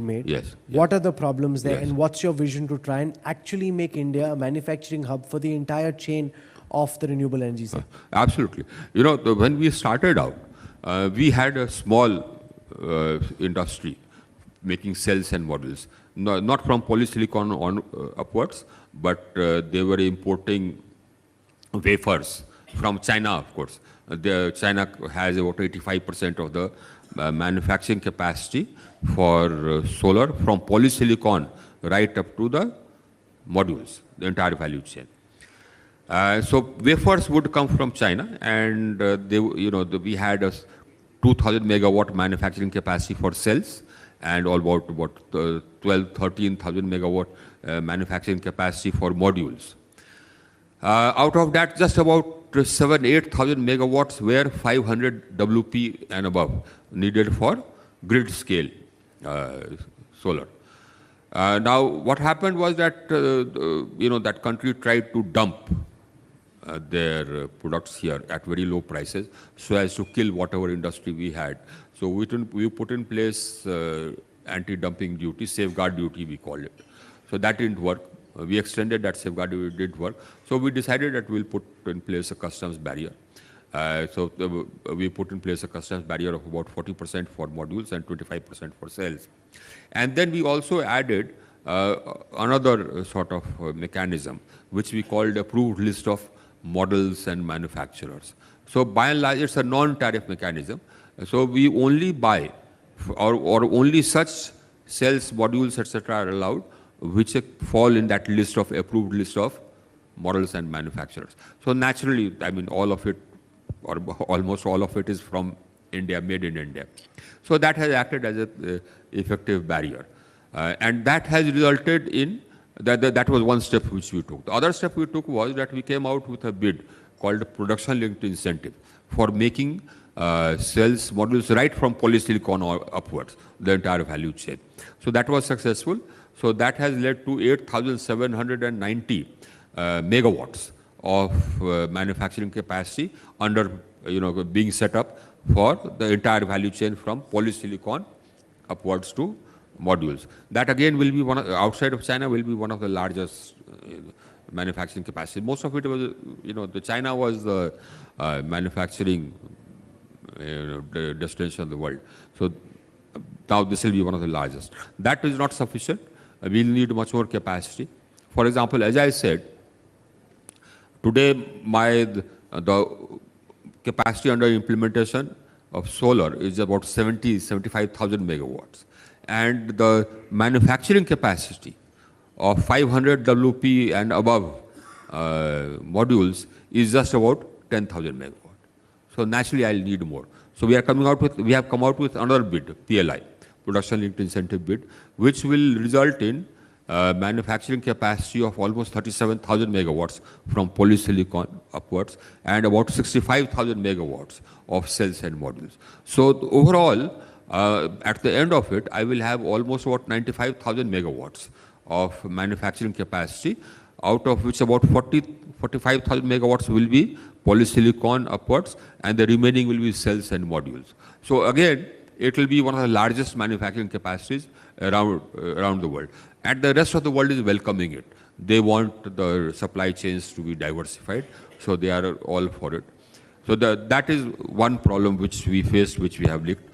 made. Yes. What are the problems there, Yes. and what's your vision to try and actually make India a manufacturing hub for the entire chain of the renewable energy sector? Absolutely. You know, when we started out, we had a small industry making cells and modules, not from polysilicon on upwards, but they were importing wafers from China, of course. China has about 85% of the manufacturing capacity for solar, from polysilicon right up to the modules, the entire value chain. So wafers would come from China, and we had a 2,000 megawatt manufacturing capacity for cells, and about 13,000 megawatt manufacturing capacity for modules. Out of that, just about 8,000 megawatts were 500 WP and above, needed for grid scale solar. Now, what happened was that that country tried to dump their products here at very low prices, so as to kill whatever industry we had. So we put in place anti-dumping duty, safeguard duty we call it. So that didn't work. We extended that safeguard duty, it didn't work. So we decided that we'll put in place a customs barrier. We put in place a customs barrier of about 40% for modules and 25% for cells. And then we also added another sort of mechanism, which we called approved list of models and manufacturers. So by and large, it's a non-tariff mechanism. So we only buy or only such cells, modules, etc. are allowed which fall in that list of approved list of models and manufacturers. So naturally, I mean, all of it, or almost all of it, is from India, made in India. So that has acted as an effective barrier. And that has resulted in, that was one step which we took. The other step we took was that we came out with a bid called production linked incentive for making cells, modules right from polysilicon or upwards, the entire value chain. So that was successful. So that has led to 8,790 megawatts of manufacturing capacity under, being set up for the entire value chain from polysilicon upwards to modules. That again will be outside of China, will be one of the largest manufacturing capacity. Most of it was, the China was the manufacturing destination of the world. So now this will be one of the largest. That is not sufficient. We'll need much more capacity. For example, as I said, today the capacity under implementation of solar is about 75,000 megawatts. And the manufacturing capacity of 500 WP and above modules is just about 10,000 megawatts. So naturally, I'll need more. So we have come out with another bid, PLI, production linked incentive bid, which will result in manufacturing capacity of almost 37,000 megawatts from polysilicon upwards, and about 65,000 megawatts of cells and modules. So overall, at the end of it, I will have almost about 95,000 megawatts of manufacturing capacity, out of which about 45,000 megawatts will be polysilicon upwards, and the remaining will be cells and modules. So again, it will be one of the largest manufacturing capacities around the world. And the rest of the world is welcoming it. They want the supply chains to be diversified, so they are all for it. So that is one problem which we faced, which we have licked.